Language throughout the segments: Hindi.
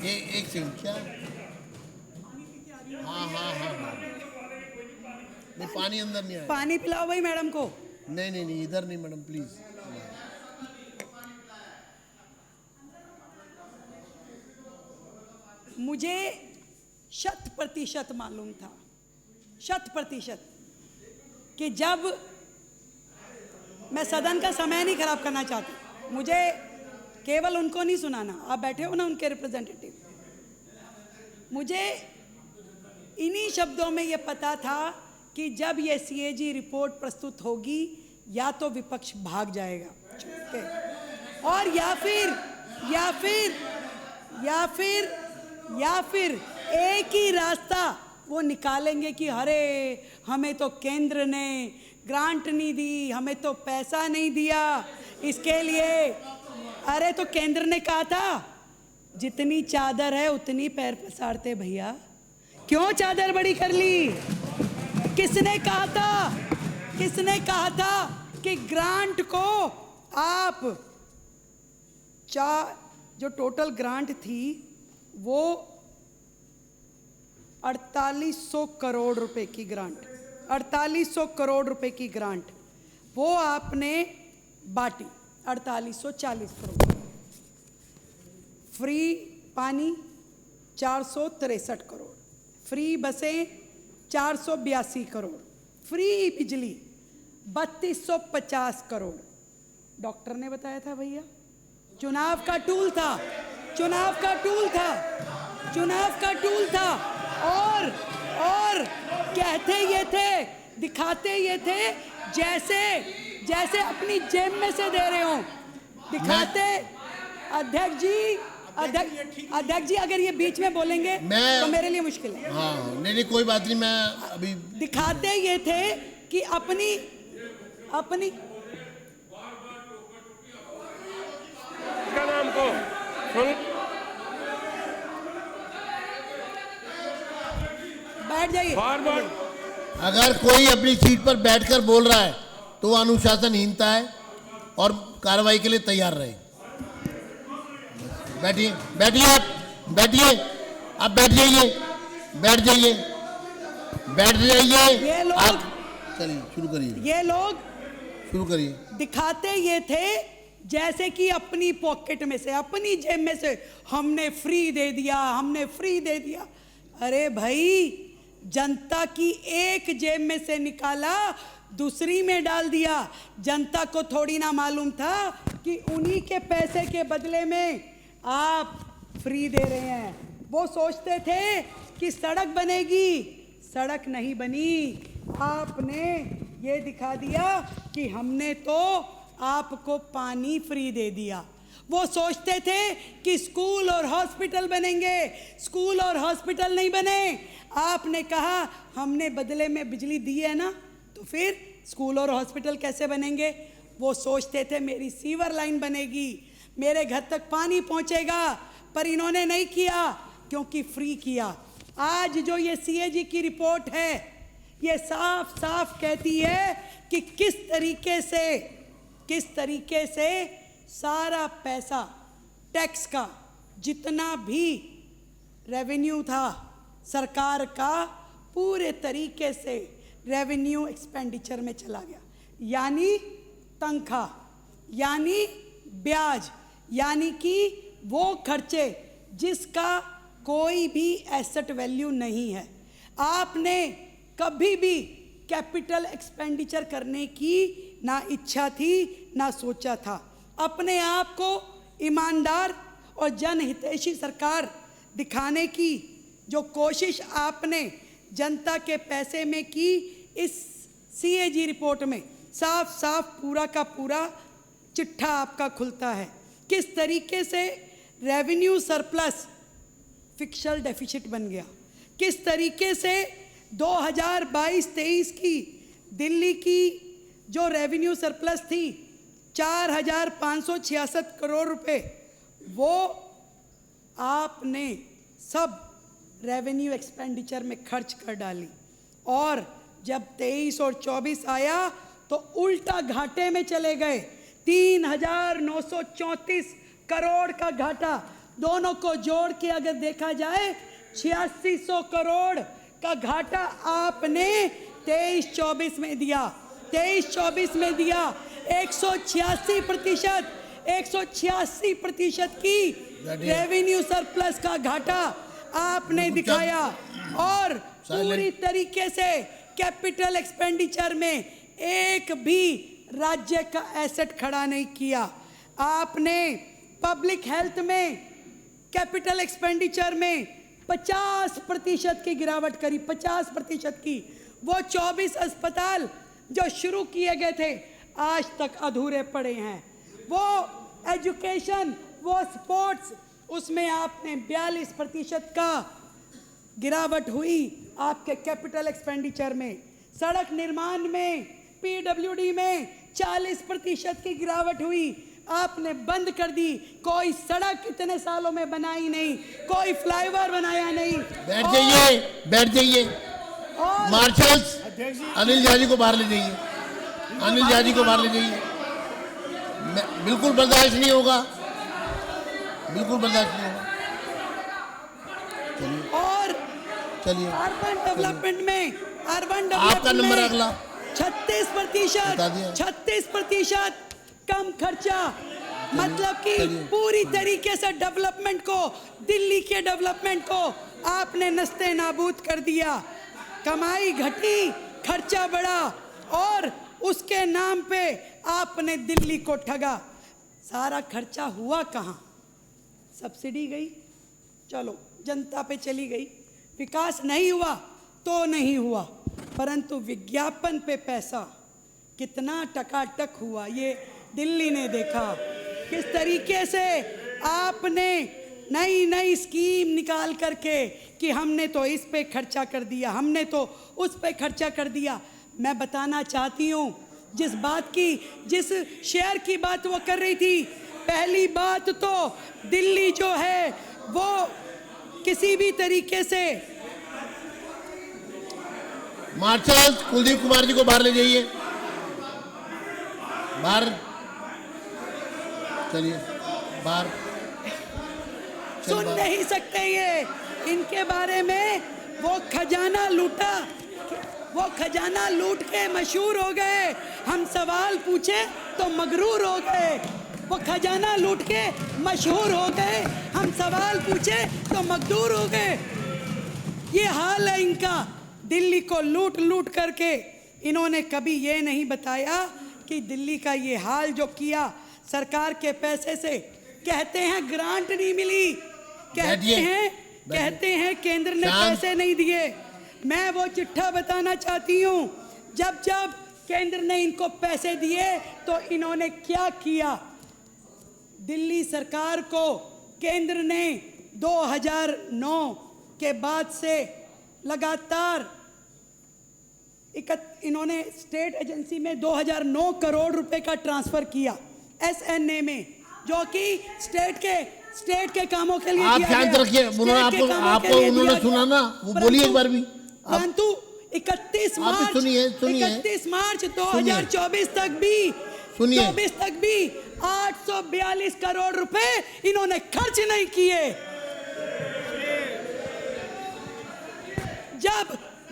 एक सेकंड, क्या? हाँ हाँ हाँ हाँ, नहीं पानी अंदर नहीं आया। पानी पिलाओ भाई मैडम को। नहीं नहीं नहीं, इधर नहीं मैडम, प्लीज। मुझे 100% मालूम था, 100%, कि जब मैं सदन का समय नहीं खराब करना चाहती, मुझे केवल उनको नहीं सुनाना, आप बैठे हो ना उनके रिप्रेजेंटेटिव, मुझे इन्हीं शब्दों में ये पता था कि जब ये सीएजी रिपोर्ट प्रस्तुत होगी या तो विपक्ष भाग जाएगा और या फिर एक ही रास्ता वो निकालेंगे कि अरे हमें तो केंद्र ने ग्रांट नहीं दी, हमें तो पैसा नहीं दिया इसके लिए। अरे तो केंद्र ने कहा था जितनी चादर है उतनी पैर पसारते भैया, क्यों चादर बड़ी कर ली? किसने कहा था कि ग्रांट को आप जो टोटल ग्रांट थी वो 4800 करोड़ रुपए की ग्रांट, 4800 करोड़ रुपए की ग्रांट वो आपने बांटी, 4840 करोड़। फ्री पानी 463 करोड़, फ्री बसें 482 करोड़, फ्री बिजली 3250 करोड़। डॉक्टर ने बताया था भैया, चुनाव का टूल था और कहते ये थे, दिखाते ये थे जैसे अपनी जेब में से दे रहे हो दिखाते। अध्यक्ष जी अगर ये बीच में बोलेंगे तो मेरे लिए मुश्किल है। हाँ नहीं कोई बात नहीं, मैं अभी दिखाते ये थे कि अपनी नाम को बैठ जाइए। अगर कोई अपनी सीट पर बैठकर बोल रहा है तो वो अनुशासनहीनता है और कार्रवाई के लिए तैयार रहे। बैठिए आप बैठ जाइए। ये लोग चलिए शुरू करिए। दिखाते ये थे जैसे कि अपनी पॉकेट में से, अपनी जेब में से हमने फ्री दे दिया। अरे भाई, जनता की एक जेब में से निकाला दूसरी में डाल दिया। जनता को थोड़ी ना मालूम था कि उन्हीं के पैसे के बदले में आप फ्री दे रहे हैं। वो सोचते थे कि सड़क बनेगी, सड़क नहीं बनी। आपने ये दिखा दिया कि हमने तो आपको पानी फ्री दे दिया। वो सोचते थे कि स्कूल और हॉस्पिटल बनेंगे, स्कूल और हॉस्पिटल नहीं बने। आपने कहा हमने बदले में बिजली दी है ना, तो फिर स्कूल और हॉस्पिटल कैसे बनेंगे? वो सोचते थे मेरी सीवर लाइन बनेगी, मेरे घर तक पानी पहुंचेगा, पर इन्होंने नहीं किया क्योंकि फ्री किया। आज जो ये सीएजी की रिपोर्ट है, ये साफ साफ कहती है कि किस तरीके से सारा पैसा टैक्स का जितना भी रेवेन्यू था सरकार का, पूरे तरीके से रेवेन्यू एक्सपेंडिचर में चला गया। यानी तनख्वाह, यानी ब्याज, यानी कि वो खर्चे जिसका कोई भी एसेट वैल्यू नहीं है। आपने कभी भी कैपिटल एक्सपेंडिचर करने की ना इच्छा थी ना सोचा था। अपने आप को ईमानदार और जनहितैषी सरकार दिखाने की जो कोशिश आपने जनता के पैसे में की, इस सीएजी रिपोर्ट में साफ साफ पूरा का पूरा चिट्ठा आपका खुलता है। किस तरीके से रेवेन्यू सरप्लस फिक्शल डेफिसिट बन गया, किस तरीके से 2022-23 की दिल्ली की जो रेवेन्यू सरप्लस थी 4566 करोड़ रुपए, वो आपने सब रेवेन्यू एक्सपेंडिचर में खर्च कर डाली। और जब 23 और 24 आया तो उल्टा घाटे में चले गए। 3934 करोड़ का घाटा दोनों को जोड़ के अगर देखा जाए 8600 करोड़ का घाटा आपने 23-24 में दिया, 23-24 में दिया। 186% की रेवेन्यू सरप्लस का घाटा आपने दिखाया और पूरी तरीके से कैपिटल एक्सपेंडिचर में एक भी राज्य का एसेट खड़ा नहीं किया। आपने पब्लिक हेल्थ में कैपिटल एक्सपेंडिचर में 50% की गिरावट करी, 50% की। वो 24 अस्पताल जो शुरू किए गए थे आज तक अधूरे पड़े हैं। वो एजुकेशन, वो स्पोर्ट्स, उसमें आपने 42% का गिरावट हुई आपके कैपिटल एक्सपेंडिचर में। सड़क निर्माण में, पीडब्ल्यूडी में 40% की गिरावट हुई, आपने बंद कर दी। कोई सड़क इतने सालों में बनाई नहीं, कोई फ्लाईओवर बनाया नहीं। बैठ जाइए, बैठ जाइए। मार्शल्स अनिल झा जी को बाहर ले जाइए, अनिल झा जी को बाहर ले जाइए। बिल्कुल बर्दाश्त नहीं होगा, बिल्कुल बर्दाश्त नहीं होगा। और चलिए, अर्बन डेवलपमेंट में, अर्बन आपका नंबर अगला 36% कम खर्चा। मतलब कि पूरी तरीके से डेवलपमेंट को, दिल्ली के डेवलपमेंट को आपने नस्ते नाबूद कर दिया। कमाई घटी, खर्चा बढ़ा और उसके नाम पे आपने दिल्ली को ठगा। सारा खर्चा हुआ कहाँ? सब्सिडी गई, चलो जनता पे चली गई। विकास नहीं हुआ तो नहीं हुआ, परंतु विज्ञापन पे पैसा कितना टकाटक हुआ ये दिल्ली ने देखा। किस तरीके से आपने नई नई स्कीम निकाल करके कि हमने तो इस पे खर्चा कर दिया, हमने तो उस पे खर्चा कर दिया। मैं बताना चाहती हूँ जिस शेयर की बात वो कर रही थी, पहली बात तो दिल्ली जो है वो किसी भी तरीके से। मार्शल कुलदीप कुमार जी को बाहर ले जाइए, बाहर चलिए, बाहर। सुन नहीं सकते ये, इनके बारे में वो खजाना लूटा, वो खजाना लूट के मशहूर हो गए। हम सवाल पूछे तो मगरूर हो गए। वो खजाना लूट के मशहूर हो गए, हम सवाल पूछे तो मगदूर हो गए। ये हाल है इनका। दिल्ली को लूट लूट करके इन्होंने कभी ये नहीं बताया कि दिल्ली का ये हाल जो किया सरकार के पैसे से। कहते हैं ग्रांट नहीं मिली, कहते हैं केंद्र ने पैसे नहीं दिए। मैं वो चिट्ठा बताना चाहती हूँ, जब जब केंद्र ने इनको पैसे दिए तो इन्होंने क्या किया। दिल्ली सरकार को केंद्र ने 2009 के बाद से लगातार इन्होंने स्टेट एजेंसी में 2009 करोड़ रुपए का ट्रांसफर किया एसएनए में, जो कि स्टेट के कामों के लिए आप शांत रखिए। आपको उन्होंने सुना ना, वो बोलिए एक बार भी। परंतु 31 मार्च 2024 तक भी 842 करोड़ रुपए इन्होंने खर्च नहीं किए।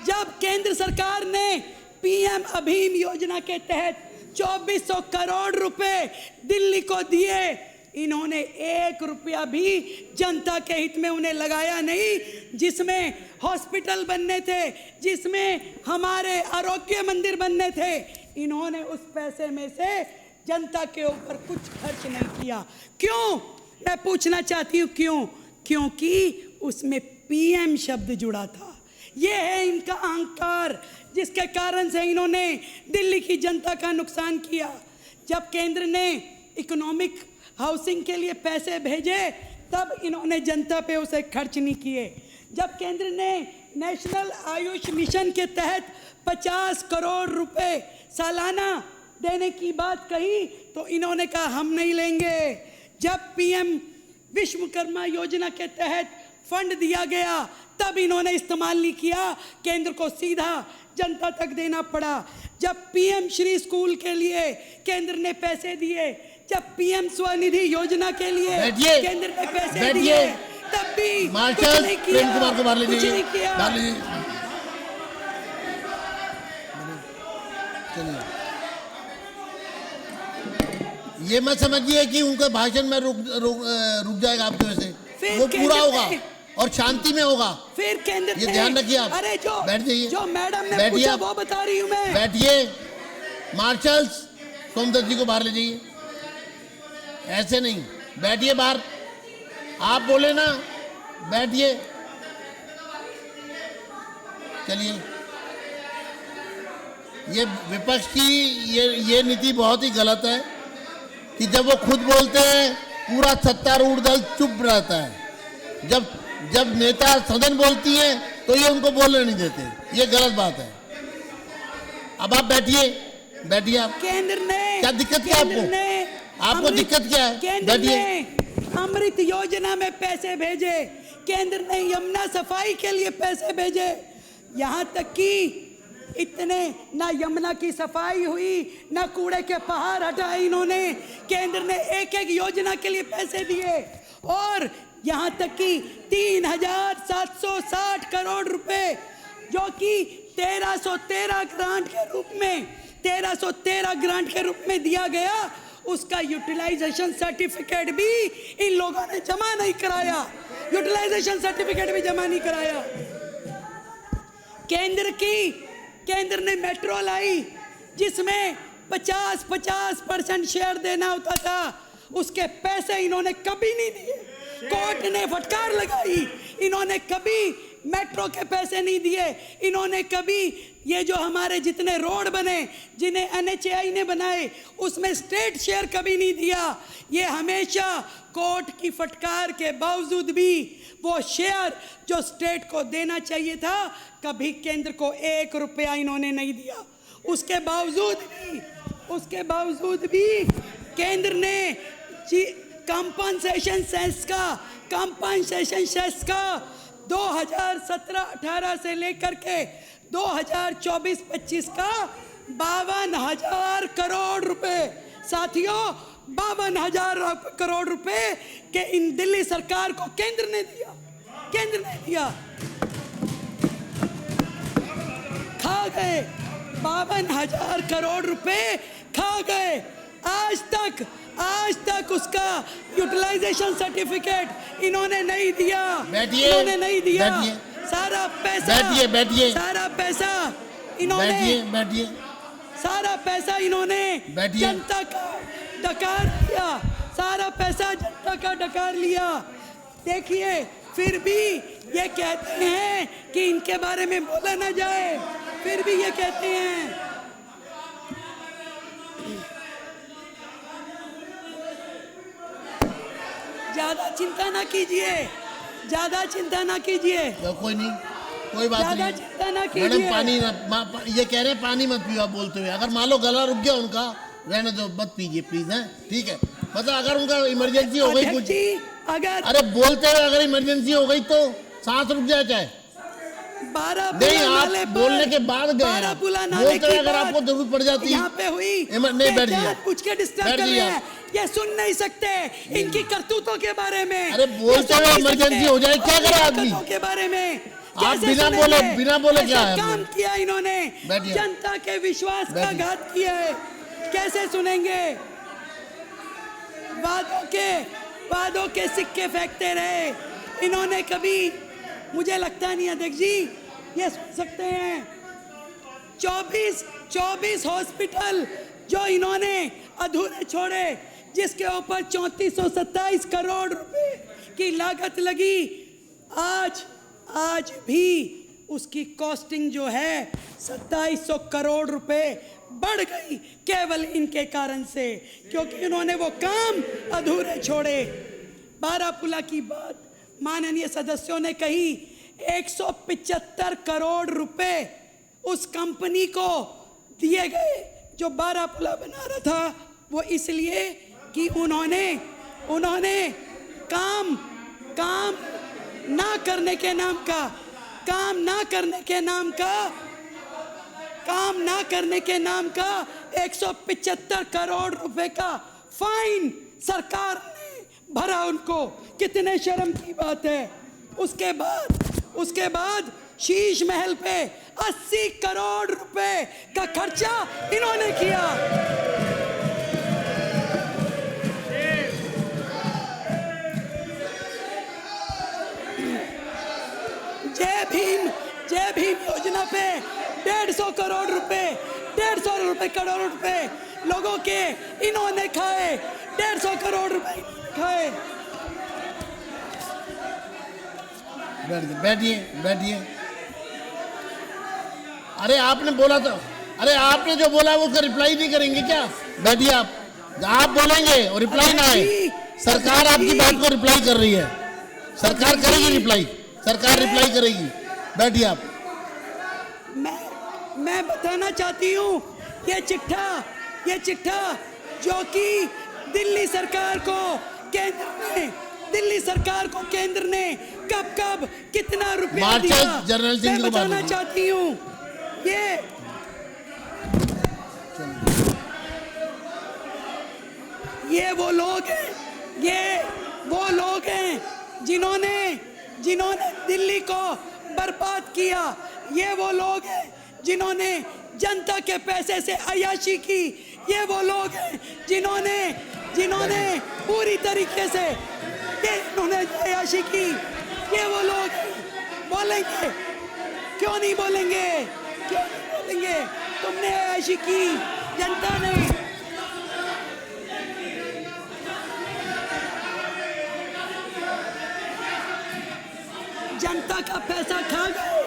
जब केंद्र सरकार ने पीएम अभीम योजना के तहत 2400 करोड़ रुपए दिल्ली को दिए, इन्होंने 1 रुपया भी जनता के हित में उन्हें लगाया नहीं। जिसमें हॉस्पिटल बनने थे, जिसमें हमारे आरोग्य मंदिर बनने थे, इन्होंने उस पैसे में से जनता के ऊपर कुछ खर्च नहीं किया। क्यों? मैं पूछना चाहती हूँ क्यों? क्योंकि उसमें पीएम शब्द जुड़ा था। ये है इनका अहंकार, जिसके कारण से इन्होंने दिल्ली की जनता का नुकसान किया। जब केंद्र ने इकोनॉमिक हाउसिंग के लिए पैसे भेजे तब इन्होंने जनता पे उसे खर्च नहीं किए। जब केंद्र ने नेशनल आयुष मिशन के तहत 50 करोड़ रुपए सालाना देने की बात कही तो इन्होंने कहा हम नहीं लेंगे। जब पीएम विश्वकर्मा योजना के तहत फंड दिया गया तब इन्होंने इस्तेमाल नहीं किया, केंद्र को सीधा जनता तक देना पड़ा। जब पीएम श्री स्कूल के लिए केंद्र ने पैसे दिए, जब पीएम स्वनिधि योजना के लिए बैठिए। केंद्र ने पैसे बैठिए। दिए तब भी मार्शल कुछ नहीं किया, प्रेम कुमार को बाहर ले कुछ जाइए, नहीं किया। बाहर ले जाइए। चलिए, ये मत समझिए कि उनके भाषण में रुक जाएगा आपकी वजह से, फिर वो केंद्र पूरा होगा में- और शांति में होगा। फिर केंद्र ये ने- ध्यान रखिए आप। अरे जो बैठ जाइए। जो मैडम ने बैठिए पूछा आप। वो बता रही हूँ मैं। बैठिए। मार्शल्स सोमदत्त जी को बाहर ले जाइए। ऐसे नहीं, बैठिए बाहर। आप बोले ना, बैठिए। चलिए, ये विपक्ष की ये नीति बहुत ही गलत है कि जब वो खुद बोलते हैं पूरा सत्तारूढ़ दल चुप रहता है, जब नेता सदन बोलती है तो ये उनको बोलने नहीं देते। ये गलत बात है। अब आप बैठिए, बैठिए आप। केंद्र ने क्या दिक्कत क्या केंद्र आपको? ने आपको अमृत- दिक्कत क्या है? केंद्र बैठिए। ने अमृत योजना में पैसे भेजे, केंद्र ने यमुना सफाई के लिए पैसे भेजे, यहाँ तक कि इतने ना यमुना की सफाई हुई ना कूड़े के पहाड़ हटाए इन्होंने। केंद्र ने एक एक योजना के लिए पैसे दिए और यहाँ तक कि 3,760 करोड़ रुपए जो कि 1313 ग्रांट के रूप में 1313 ग्रांट के रूप में दिया गया, उसका यूटिलाइजेशन सर्टिफिकेट भी इन लोगों ने जमा नहीं कराया। यूटिलाइजेशन सर्टिफिकेट भी जमा नहीं कराया। केंद्र ने मेट्रो लाई जिसमें 50% शेयर देना होता था, उसके पैसे इन्होंने कभी नहीं दिए। कोर्ट ने फटकार लगाई, इन्होंने कभी मेट्रो के पैसे नहीं दिए। इन्होंने कभी ये जो हमारे जितने रोड बने, जिन्हें NHAI ने बनाए, उसमें स्टेट शेयर कभी नहीं दिया। ये हमेशा कोर्ट की फटकार के बावजूद भी वो शेयर जो स्टेट को देना चाहिए था, कभी केंद्र को 1 रुपया इन्होंने नहीं दिया। उसके बावजूद भी केंद्र ने कंपनसेशन सेस का 2017-18 से लेकर के 2024-25 का 52,000 करोड़ रुपए, साथियों 52,000 करोड़ रुपए के इन दिल्ली सरकार को केंद्र ने दिया। खा गए 52,000 करोड़ रुपए, खा गए। आज तक उसका यूटिलाइजेशन सर्टिफिकेट इन्होंने नहीं दिया। इन्होंने नहीं दिया। सारा पैसा इन्होंने सारा पैसा इन्होंने जनता का डकार लिया। सारा पैसा जनता का डकार लिया। देखिए, फिर भी ये कहते हैं कि इनके बारे में बोला ना जाए, फिर भी ये कहते हैं। ज्यादा चिंता ना कीजिए। कोई नहीं, कोई बात ज्यादा नहीं। चिंता ना मैडम कीजिए। ये कह रहे हैं पानी मत पियो आप बोलते हुए। अगर मान लो गला रुक गया उनका, रहने दो, मत पीजिए प्लीज। है ठीक है, मतलब अगर उनका इमरजेंसी हो गई कुछ, अरे बोलते हुए अगर इमरजेंसी हो गई तो सांस रुक जाए चाहे। नहीं, आप बोलने के बाद गए, बोलते हुए अगर आपको जरूरत पड़ जाती यहाँ पे हुई, नहीं, बैठ जाइए। पूछ के डिस्टर्ब कर रहे हैं। ये सुन नहीं सकते इनकी करतूतों के बारे में। अरे बोलते हुए इमरजेंसी हो जाए क्या करे आदमी के बारे में। आप बिना बोले क्या है? काम किया इन्होंने, बैठिए। जनता के विश्वास का बैठिए। घात किया है। कैसे सुनेंगे? वादों के सिक्के फेंकते रहे इन्होंने। कभी मुझे लगता नहीं अध्यक्ष जी ये सुन सकते हैं। 24 हॉस्पिटल जो इन्होंने अधूरे छोड़े, जिसके ऊपर 3427 करोड़ रुपए की लागत लगी, आज भी उसकी कॉस्टिंग जो है 2700 करोड़ रुपए बढ़ गई, केवल इनके कारण से, क्योंकि इन्होंने वो काम अधूरे छोड़े। बारापुला की बात माननीय सदस्यों ने कही। 175 करोड़ रुपए उस कंपनी को दिए गए जो बारापुला बना रहा था। वो इसलिए कि उन्होंने काम ना करने के नाम का 175 करोड़ रुपए का फाइन सरकार ने भरा उनको, कितने शर्म की बात है। उसके बाद शीश महल पे 80 करोड़ रुपए का खर्चा इन्होंने किया। जय भीम योजना पे 150 करोड़ करोड़ रुपए लोगों के इन्होंने खाए, 150 करोड़ रुपए खाए। बैठिए। अरे आपने बोला तो, अरे आपने जो बोला वो उसका रिप्लाई नहीं करेंगे क्या? बैठिए आप बोलेंगे और रिप्लाई ना आए। सरकार आपकी बात को रिप्लाई कर रही है, सरकार करेगी रिप्लाई, सरकार रिप्लाई करेगी। बैठिए आप। मैं बताना चाहती हूँ ये चिट्ठा जो कि दिल्ली सरकार को केंद्र ने कब कितना रुपया दिया, मैं बताना चाहती हूँ। ये वो लोग हैं जिन्होंने दिल्ली को बर्बाद किया। ये वो लोग हैं जिन्होंने जनता के पैसे से अय्याशी की। ये वो लोग हैं जिन्होंने पूरी तरीके से इन्होंने अय्याशी की। ये वो लोग बोलेंगे, क्यों नहीं बोलेंगे? तुमने अय्याशी की, जनता ने। जनता का पैसा खा गए।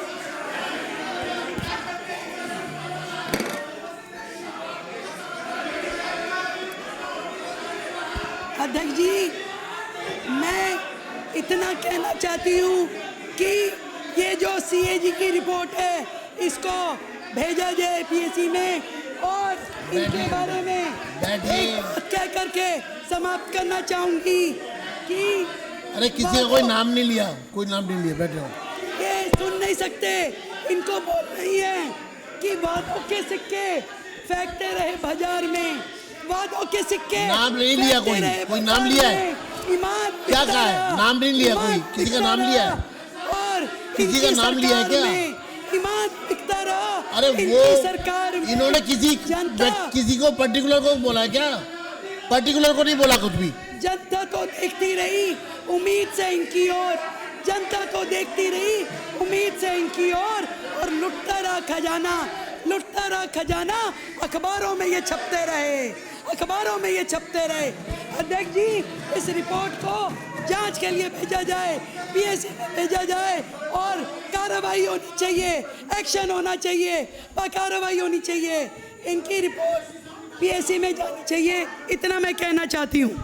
अध्यक्ष जी, मैं इतना कहना चाहती हूँ कि ये जो सीएजी की रिपोर्ट है इसको भेजा जाए पीएससी में, और इनके बारे में एक बात कह करके समाप्त करना चाहूंगी कि अरे किसी का कोई नाम नहीं लिया, बैठे हो। ये सुन नहीं सकते, इनको बोल रही है कि वादों के सिक्के फेंकते रहे बाजार में, वादों के सिक्के। नाम नहीं लिया कोई नाम लिया है? ईमान क्या कहा है? नाम नहीं लिया कोई, किसी का नाम लिया है? और किसी का नाम लिया है क्या? ईमान बिकता रहा। अरे वो सरकार इन्होंने किसी को पर्टिकुलर को बोला है क्या? पर्टिकुलर को नहीं बोला कुछ भी। जनता तो देखती रही उम्मीद से इनकी ओर, जनता तो देखती रही उम्मीद से इनकी ओर, और लुटता रहा खजाना अखबारों में ये छपते रहे। अध्यक्ष जी, इस रिपोर्ट को जांच के लिए भेजा जाए, पीएससी में भेजा जाए, और कार्रवाई होनी चाहिए, एक्शन होना चाहिए, कार्रवाई होनी चाहिए। इनकी रिपोर्ट पीएससी में जानी चाहिए, इतना मैं कहना चाहती हूँ।